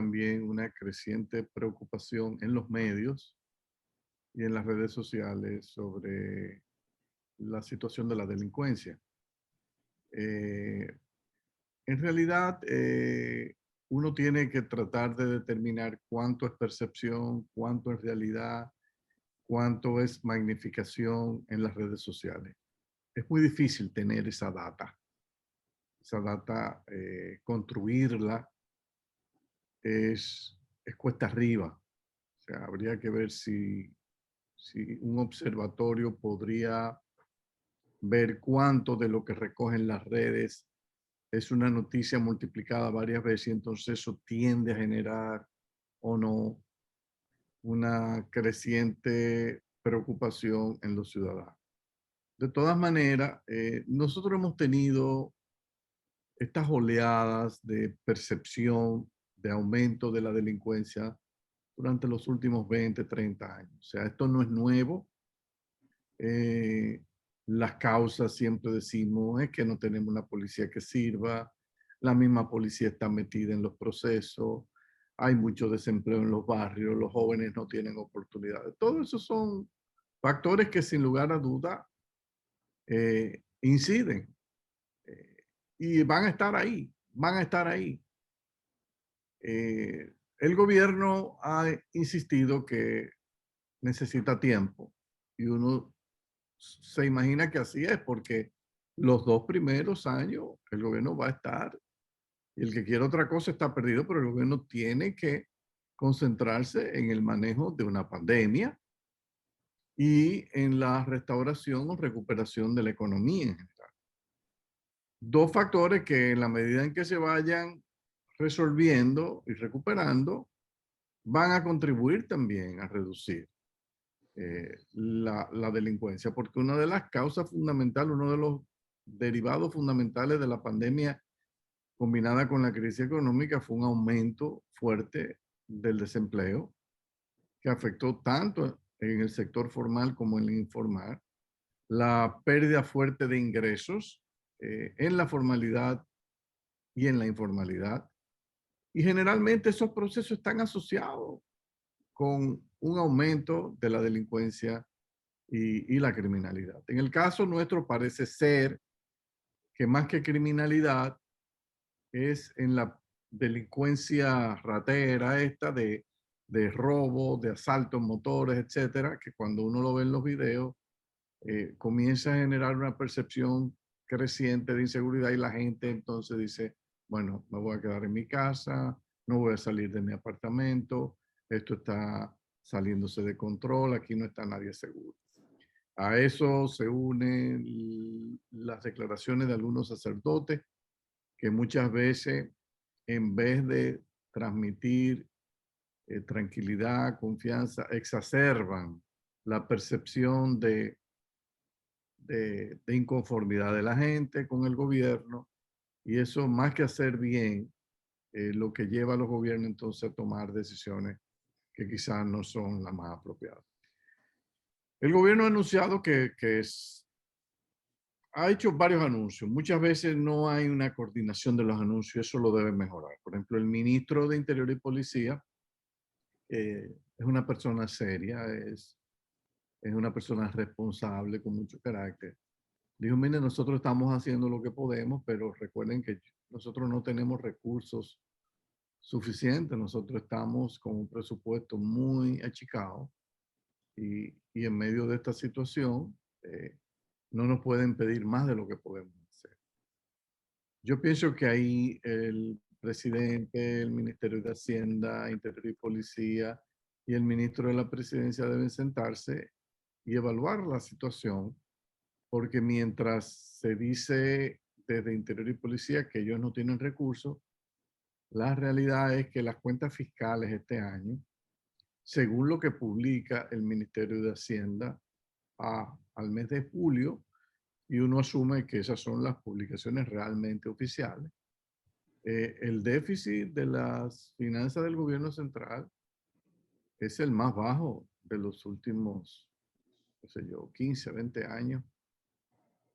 también una creciente preocupación en los medios y en las redes sociales sobre la situación de la delincuencia. Eh, en realidad, uno tiene que tratar de determinar cuánto es percepción, cuánto es realidad, cuánto es magnificación en las redes sociales. Es muy difícil tener esa data, construirla es cuesta arriba. O sea, habría que ver si un observatorio podría ver cuánto de lo que recogen las redes es una noticia multiplicada varias veces y entonces eso tiende a generar o no una creciente preocupación en los ciudadanos. De todas maneras, nosotros hemos tenido estas oleadas de percepción, de aumento de la delincuencia durante los últimos 20, 30 años. O sea, esto no es nuevo. Eh, las causas siempre decimos es que no tenemos una policía que sirva, la misma policía está metida en los procesos, hay mucho desempleo en los barrios, los jóvenes no tienen oportunidades. Todo eso son factores que sin lugar a duda inciden eh, y van a estar ahí, van a estar ahí. El gobierno ha insistido que necesita tiempo y uno se imagina que así es porque los 2 primeros años el gobierno va a estar y el que quiere otra cosa está perdido, pero el gobierno tiene que concentrarse en el manejo de una pandemia y en la restauración o recuperación de la economía en general. Dos factores que en la medida en que se vayan resolviendo y recuperando, van a contribuir también a reducir la delincuencia, porque una de las causas fundamentales, uno de los derivados fundamentales de la pandemia combinada con la crisis económica fue un aumento fuerte del desempleo que afectó tanto en el sector formal como en el informal, la pérdida fuerte de ingresos en la formalidad y en la informalidad. Y generalmente esos procesos están asociados con un aumento de la delincuencia y la criminalidad. En el caso nuestro parece ser que más que criminalidad es en la delincuencia ratera esta de robo, de asalto en motores, etcétera, que cuando uno lo ve en los videos comienza a generar una percepción creciente de inseguridad y la gente entonces dice, bueno, me voy a quedar en mi casa, no voy a salir de mi apartamento, esto está saliéndose de control, aquí no está nadie seguro. A eso se unen las declaraciones de algunos sacerdotes que muchas veces, en vez de transmitir tranquilidad, confianza, exacerban la percepción de inconformidad de la gente con el gobierno y eso más que hacer bien, lo que lleva a los gobiernos entonces a tomar decisiones que quizás no son las más apropiadas. El gobierno ha anunciado ha hecho varios anuncios. Muchas veces no hay una coordinación de los anuncios, eso lo debe mejorar. Por ejemplo, el ministro de Interior y Policía es una persona seria, es una persona responsable con mucho carácter. Dijo, mire, nosotros estamos haciendo lo que podemos, pero recuerden que nosotros no tenemos recursos suficientes. Nosotros estamos con un presupuesto muy achicado y en medio de esta situación no nos pueden pedir más de lo que podemos hacer. Yo pienso que ahí el presidente, el Ministerio de Hacienda, Interior y Policía y el ministro de la Presidencia deben sentarse y evaluar la situación, porque mientras se dice desde Interior y Policía que ellos no tienen recursos, la realidad es que las cuentas fiscales este año, según lo que publica el Ministerio de Hacienda al mes de julio, y uno asume que esas son las publicaciones realmente oficiales, el déficit de las finanzas del gobierno central es el más bajo de los últimos, qué sé yo, 15, 20 años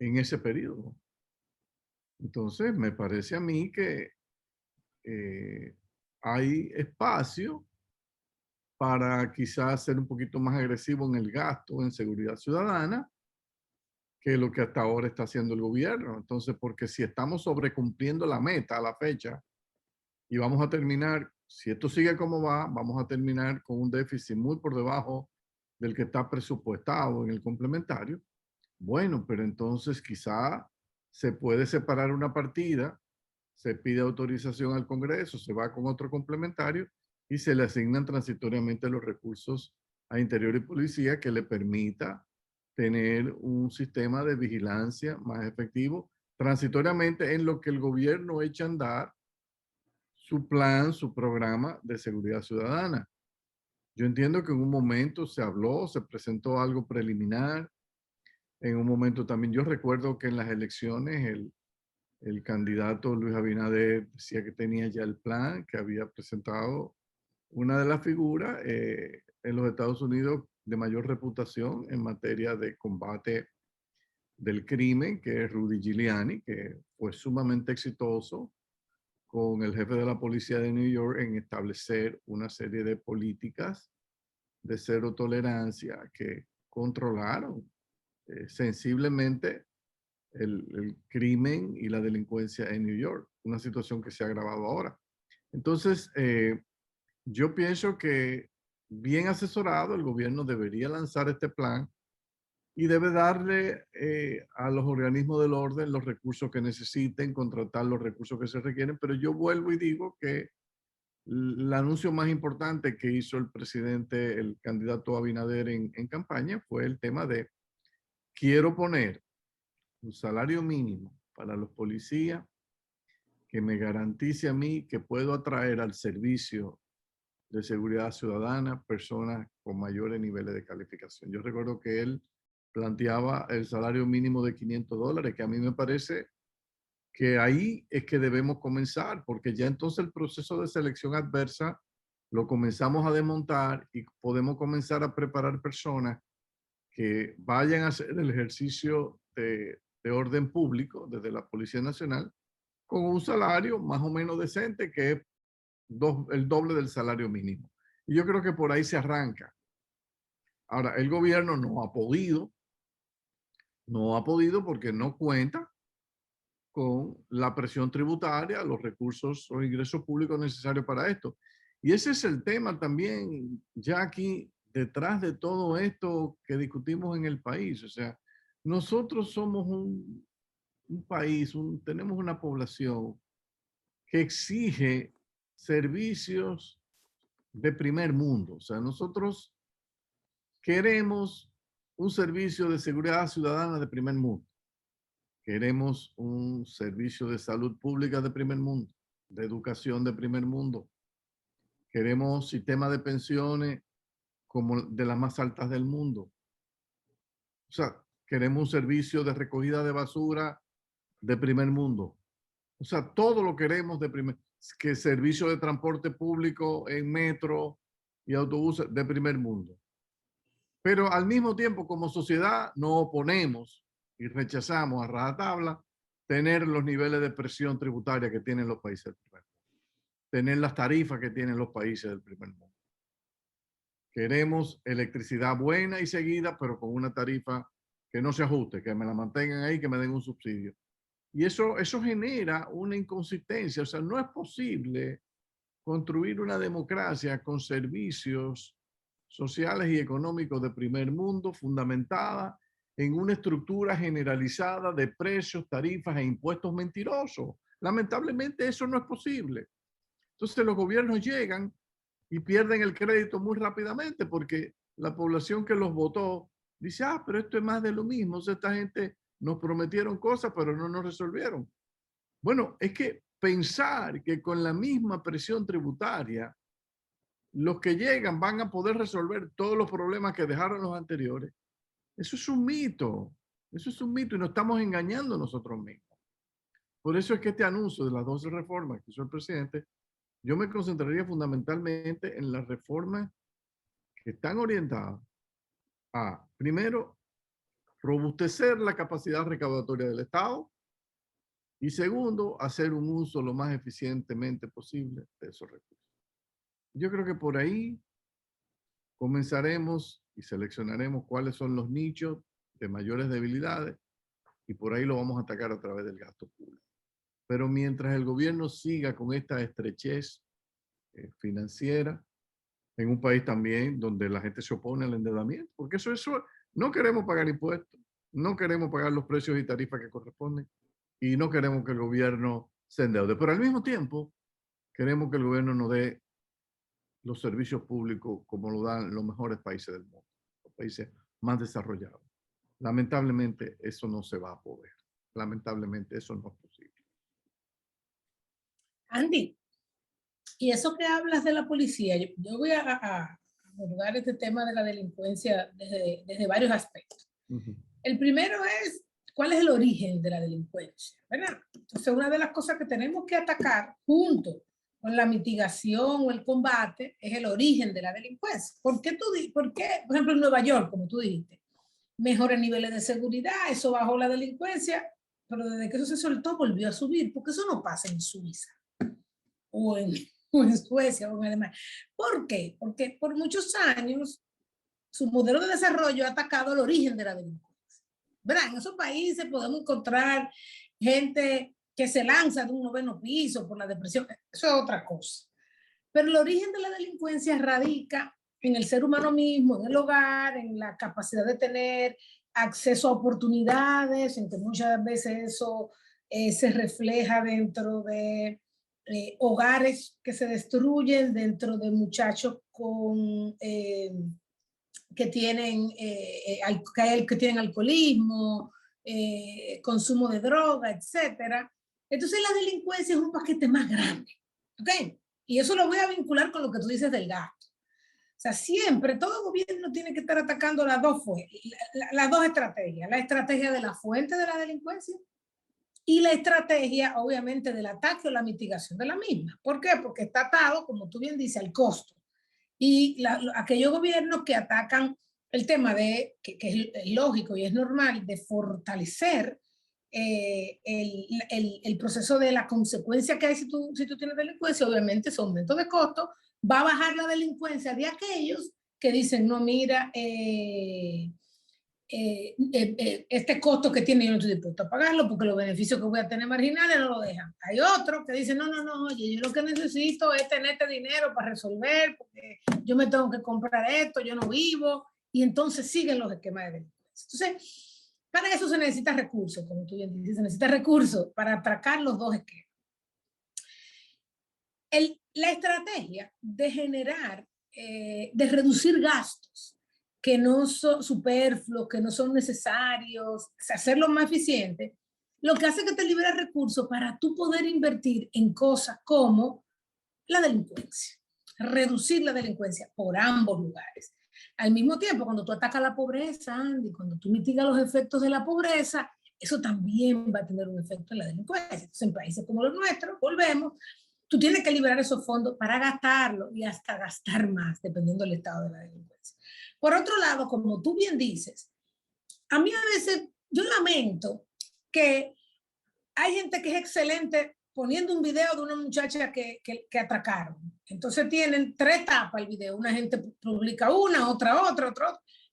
en ese periodo. Entonces, me parece a mí que hay espacio para quizás ser un poquito más agresivo en el gasto en seguridad ciudadana que lo que hasta ahora está haciendo el gobierno. Entonces, porque si estamos sobrecumpliendo la meta a la fecha y vamos a terminar, si esto sigue como va, vamos a terminar con un déficit muy por debajo del que está presupuestado en el complementario. Bueno, pero entonces quizá se puede separar una partida, se pide autorización al Congreso, se va con otro complementario y se le asignan transitoriamente los recursos a Interior y Policía que le permita tener un sistema de vigilancia más efectivo transitoriamente en lo que el gobierno echa a andar su plan, su programa de seguridad ciudadana. Yo entiendo que en un momento se habló, se presentó algo preliminar, en un momento también, yo recuerdo que en las elecciones el candidato Luis Abinader decía que tenía ya el plan, que había presentado una de las figuras en los Estados Unidos de mayor reputación en materia de combate del crimen, que es Rudy Giuliani, que fue sumamente exitoso con el jefe de la policía de New York en establecer una serie de políticas de cero tolerancia que controlaron sensiblemente el crimen y la delincuencia en New York, una situación que se ha agravado ahora. Entonces, yo pienso que bien asesorado, el gobierno debería lanzar este plan y debe darle a los organismos del orden los recursos que necesiten, contratar los recursos que se requieren, pero yo vuelvo y digo que el anuncio más importante que hizo el presidente, el candidato Abinader en campaña, fue el tema de quiero poner un salario mínimo para los policías que me garantice a mí que puedo atraer al servicio de seguridad ciudadana personas con mayores niveles de calificación. Yo recuerdo que él planteaba el salario mínimo de $500, que a mí me parece que ahí es que debemos comenzar, porque ya entonces el proceso de selección adversa lo comenzamos a desmontar y podemos comenzar a preparar personas que vayan a hacer el ejercicio de orden público desde la Policía Nacional con un salario más o menos decente que es el doble del salario mínimo. Y yo creo que por ahí se arranca. Ahora, el gobierno no ha podido porque no cuenta con la presión tributaria, los recursos o ingresos públicos necesarios para esto. Y ese es el tema también, ya aquí, detrás de todo esto que discutimos en el país. O sea, nosotros somos un país, tenemos una población que exige servicios de primer mundo. O sea, nosotros queremos un servicio de seguridad ciudadana de primer mundo. Queremos un servicio de salud pública de primer mundo, de educación de primer mundo. Queremos sistema de pensiones como de las más altas del mundo. O sea, queremos un servicio de recogida de basura de primer mundo. O sea, todo lo queremos de primer, que servicio de transporte público en metro y autobuses de primer mundo. Pero al mismo tiempo, como sociedad, no oponemos y rechazamos a rajatabla tener los niveles de presión tributaria que tienen los países del primer mundo, tener las tarifas que tienen los países del primer mundo. Queremos electricidad buena y seguida, pero con una tarifa que no se ajuste, que me la mantengan ahí, que me den un subsidio. Y eso genera una inconsistencia. O sea, no es posible construir una democracia con servicios sociales y económicos de primer mundo fundamentada en una estructura generalizada de precios, tarifas e impuestos mentirosos. Lamentablemente eso no es posible. Entonces los gobiernos llegan y pierden el crédito muy rápidamente porque la población que los votó dice, pero esto es más de lo mismo. O sea, esta gente nos prometieron cosas, pero no nos resolvieron. Bueno, es que pensar que con la misma presión tributaria los que llegan van a poder resolver todos los problemas que dejaron los anteriores, eso es un mito. Eso es un mito y nos estamos engañando nosotros mismos. Por eso es que este anuncio de las 12 reformas que hizo el presidente, yo me concentraría fundamentalmente en las reformas que están orientadas a, primero, robustecer la capacidad recaudatoria del Estado y segundo, hacer un uso lo más eficientemente posible de esos recursos. Yo creo que por ahí comenzaremos y seleccionaremos cuáles son los nichos de mayores debilidades y por ahí lo vamos a atacar a través del gasto público. Pero mientras el gobierno siga con esta estrechez financiera, en un país también donde la gente se opone al endeudamiento, porque eso, no queremos pagar impuestos, no queremos pagar los precios y tarifas que corresponden y no queremos que el gobierno se endeude. Pero al mismo tiempo, queremos que el gobierno nos dé los servicios públicos como lo dan los mejores países del mundo, los países más desarrollados. Lamentablemente, eso no se va a poder. Lamentablemente, eso no es posible. Andy, y eso que hablas de la policía, yo voy a abordar este tema de la delincuencia desde varios aspectos. El primero es, ¿cuál es el origen de la delincuencia? ¿Verdad? Entonces, una de las cosas que tenemos que atacar junto con la mitigación o el combate es el origen de la delincuencia. ¿Por qué, por ejemplo, en Nueva York, como tú dijiste, mejores niveles de seguridad, eso bajó la delincuencia, pero desde que eso se soltó volvió a subir, porque eso no pasa en Suiza o en Suecia o en Alemania. ¿Por qué? Porque por muchos años su modelo de desarrollo ha atacado el origen de la delincuencia. ¿Verdad? En esos países podemos encontrar gente que se lanza de un 9º piso por la depresión, eso es otra cosa. Pero el origen de la delincuencia radica en el ser humano mismo, en el hogar, en la capacidad de tener acceso a oportunidades, en que muchas veces eso se refleja dentro de hogares que se destruyen, dentro de muchachos con, que tienen alcoholismo, consumo de droga, etc. Entonces la delincuencia es un paquete más grande. ¿Ok? Y eso lo voy a vincular con lo que tú dices del gasto. O sea, siempre, todo gobierno tiene que estar atacando las dos estrategias. La estrategia de la fuente de la delincuencia y la estrategia, obviamente, del ataque o la mitigación de la misma. ¿Por qué? Porque está atado, como tú bien dices, al costo. Y aquellos gobiernos que atacan el tema de, que es lógico y es normal, de fortalecer el proceso de la consecuencia que hay si tú tienes delincuencia, obviamente ese aumento de costo va a bajar la delincuencia de aquellos que dicen, no, mira, este costo que tiene yo no estoy dispuesto a pagarlo porque los beneficios que voy a tener marginales no lo dejan. Hay otros que dicen, no, oye, yo lo que necesito es tener este dinero para resolver, porque yo me tengo que comprar esto, yo no vivo, y entonces siguen los esquemas de delincuencia. Entonces, para eso se necesita recursos, como tú bien dices, se necesita recursos para atracar los dos esquemas. La estrategia de generar, de reducir gastos que no son superfluos, que no son necesarios, hacerlo más eficiente, lo que hace que te libera recursos para tú poder invertir en cosas como la delincuencia, reducir la delincuencia por ambos lugares. Al mismo tiempo, cuando tú atacas la pobreza, Andy, cuando tú mitigas los efectos de la pobreza, eso también va a tener un efecto en la delincuencia. Entonces, en países como los nuestros, volvemos, tú tienes que liberar esos fondos para gastarlo y hasta gastar más, dependiendo del estado de la delincuencia. Por otro lado, como tú bien dices, a mí a veces yo lamento que hay gente que es excelente poniendo un video de una muchacha que atracaron. Entonces tienen 3 etapas el video. Una gente publica una, otra,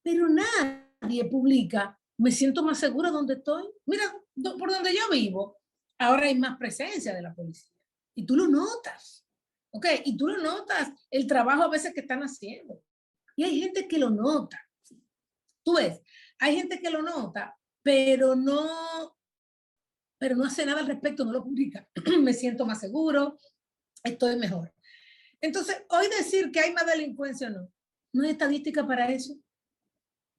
pero nadie publica, me siento más segura donde estoy. Mira, por donde yo vivo, ahora hay más presencia de la policía. Y tú lo notas. ¿Ok? Y tú lo notas, el trabajo a veces que están haciendo. Y hay gente que lo nota. Tú ves, hay gente que lo nota, pero no hace nada al respecto, no lo publica. Me siento más seguro, estoy mejor. Entonces, hoy decir que hay más delincuencia o no hay estadística para eso.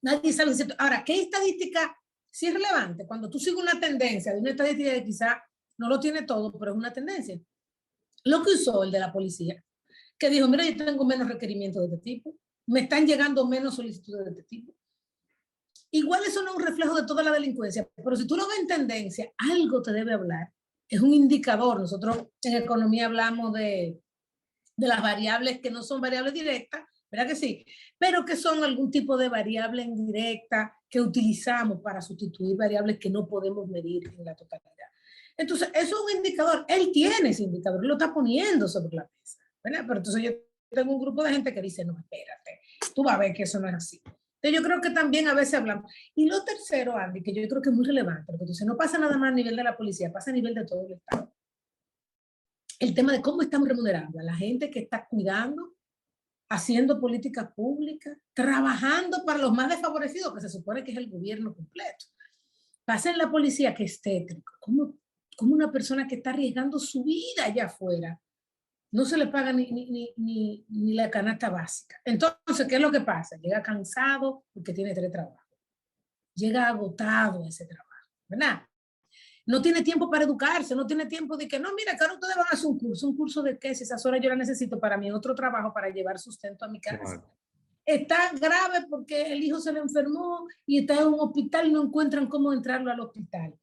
Nadie sabe. Ahora, ¿qué estadística sí es relevante? Cuando tú sigues una tendencia de una estadística que quizá no lo tiene todo, pero es una tendencia. Lo que usó el de la policía, que dijo, mira, yo tengo menos requerimientos de este tipo, me están llegando menos solicitudes de este tipo. Igual eso no es un reflejo de toda la delincuencia, pero si tú lo ves en tendencia, algo te debe hablar. Es un indicador. Nosotros en economía hablamos de las variables que no son variables directas, ¿verdad que sí? Pero que son algún tipo de variable indirecta que utilizamos para sustituir variables que no podemos medir en la totalidad. Entonces, eso es un indicador. Él tiene ese indicador, él lo está poniendo sobre la mesa, ¿verdad? Pero entonces yo tengo un grupo de gente que dice, no, espérate, tú vas a ver que eso no es así. Entonces yo creo que también a veces hablamos. Y lo tercero, Andy, que yo creo que es muy relevante, porque entonces no pasa nada más a nivel de la policía, pasa a nivel de todo el Estado. El tema de cómo estamos remunerando a la gente que está cuidando, haciendo políticas públicas, trabajando para los más desfavorecidos, que se supone que es el gobierno completo. Pasa en la policía, que es tétrico. ¿Cómo una persona que está arriesgando su vida allá afuera no se le paga ni la canasta básica? Entonces, ¿qué es lo que pasa? Llega cansado porque tiene 3 trabajos. Llega agotado ese trabajo, ¿verdad? No tiene tiempo para educarse, no tiene tiempo de que, no, mira, que ahora ustedes van a hacer un curso de qué, si esas horas yo las necesito para mi otro trabajo, para llevar sustento a mi casa. Claro. Está grave porque el hijo se le enfermó y está en un hospital y no encuentran cómo entrarlo al hospital.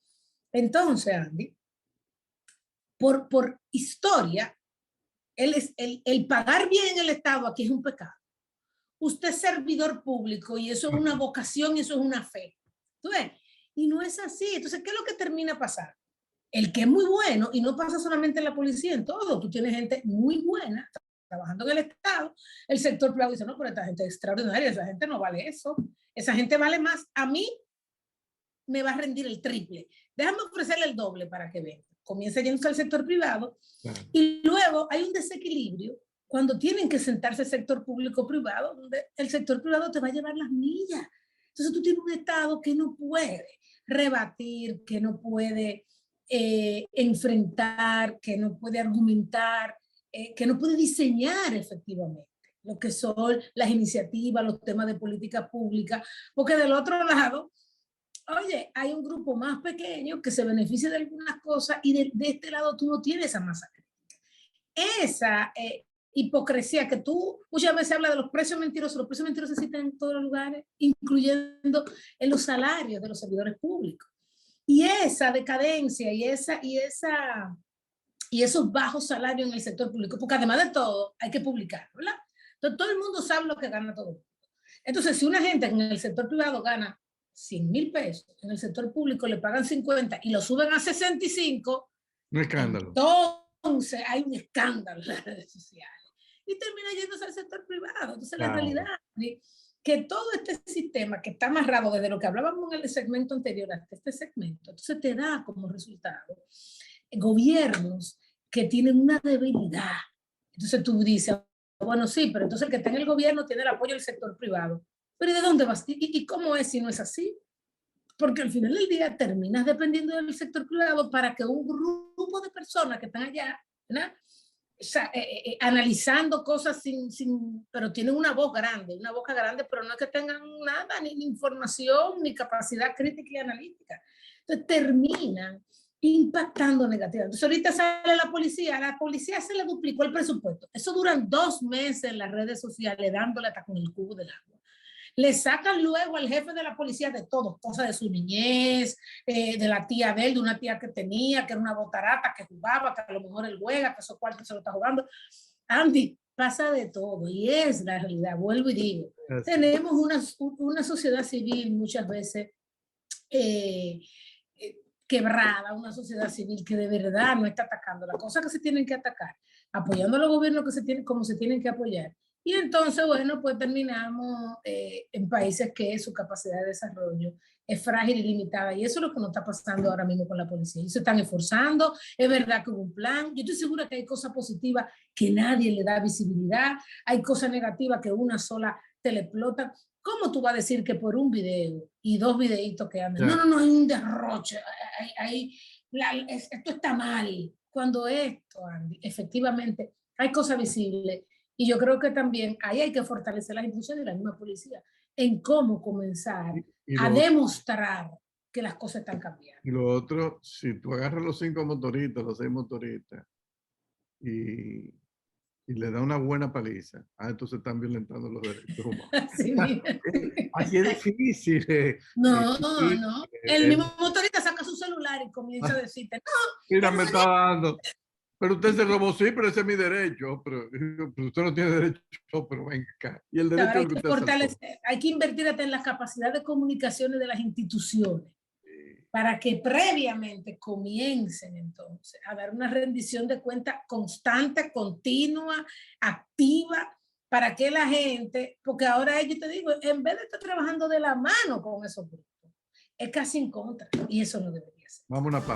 Entonces, Andy, por historia, el pagar bien en el Estado aquí es un pecado. Usted es servidor público y eso es una vocación y eso es una fe. ¿Tú ves? Y no es así. Entonces, ¿qué es lo que termina pasando? El que es muy bueno, y no pasa solamente en la policía, en todo. Tú tienes gente muy buena trabajando en el Estado. El sector privado dice, no, pero esta gente es extraordinaria, esa gente no vale eso. Esa gente vale más. A mí me va a rendir el triple. Déjame ofrecerle el doble para que vean. Comienza yendo al sector privado. Claro. Y luego hay un desequilibrio cuando tienen que sentarse el sector público-privado, donde el sector privado te va a llevar las millas. Entonces tú tienes un Estado que no puede rebatir, que no puede enfrentar, que no puede argumentar, que no puede diseñar efectivamente lo que son las iniciativas, los temas de política pública, porque del otro lado, oye, hay un grupo más pequeño que se beneficia de algunas cosas y de este lado tú no tienes esa masa crítica. Esa hipocresía que tú muchas veces hablas de los precios mentirosos existen en todos los lugares, incluyendo en los salarios de los servidores públicos. Y esa decadencia y esos bajos salarios en el sector público, porque además de todo hay que publicar, ¿verdad? Entonces todo el mundo sabe lo que gana todo el mundo. Entonces, si una gente en el sector privado gana 100,000 pesos, en el sector público le pagan 50 y lo suben a 65, un escándalo. Entonces hay un escándalo en las redes sociales y termina yéndose al sector privado. Entonces, claro, la realidad es que todo este sistema que está amarrado desde lo que hablábamos en el segmento anterior hasta este segmento, entonces te da como resultado gobiernos que tienen una debilidad. Entonces tú dices, bueno, sí, pero entonces el que está en el gobierno tiene el apoyo del sector privado. Pero ¿y de dónde vas? ¿Y cómo es si no es así? Porque al final del día terminas dependiendo del sector privado para que un grupo de personas que están allá, ¿verdad? O sea, analizando cosas pero tienen una boca grande, pero no es que tengan nada, ni información, ni capacidad crítica y analítica. Entonces terminan impactando negativamente. Entonces ahorita sale la policía se le duplicó el presupuesto. Eso duran 2 meses en las redes sociales dándole hasta con el cubo del agua. Le sacan luego al jefe de la policía de todo, cosas de su niñez, de la tía de él, de una tía que tenía, que era una botarata, que jugaba, que a lo mejor él juega, que esos cuartos se lo está jugando. Andy, pasa de todo y es la realidad, vuelvo y digo. Así. Tenemos una sociedad civil muchas veces quebrada, una sociedad civil que de verdad no está atacando las cosas que se tienen que atacar, apoyando a los gobiernos como se tienen que apoyar. Y entonces, bueno, pues terminamos en países que su capacidad de desarrollo es frágil y limitada. Y eso es lo que nos está pasando ahora mismo con la policía. Ellos se están esforzando, es verdad que hubo un plan. Yo estoy segura que hay cosas positivas que nadie le da visibilidad, hay cosas negativas que una sola te le explota. ¿Cómo tú vas a decir que por un video y 2 videitos que andan? Yeah. No, hay un derroche. Esto está mal. Cuando esto, Andy, efectivamente, hay cosas visibles. Y yo creo que también ahí hay que fortalecer las instituciones de la misma policía en cómo comenzar a demostrar que las cosas están cambiando. Y lo otro, si tú agarras los 5 motoristas, los 6 motoristas y le da una buena paliza, entonces están violentando los derechos humanos. Así es difícil. No. El mismo motorista saca su celular y comienza a decirte, no. Mira, me está dando. Pero usted se robó, sí, pero ese es mi derecho. Pero usted no tiene derecho, pero venga acá. Y el derecho hay que fortalecer, hay que invertir hasta en la capacidad de comunicaciones de las instituciones para que previamente comiencen entonces a dar una rendición de cuentas constante, continua, activa, para que la gente, porque ahora yo te digo, en vez de estar trabajando de la mano con esos grupos, es casi en contra, y eso no debería ser. Vamos a una pausa.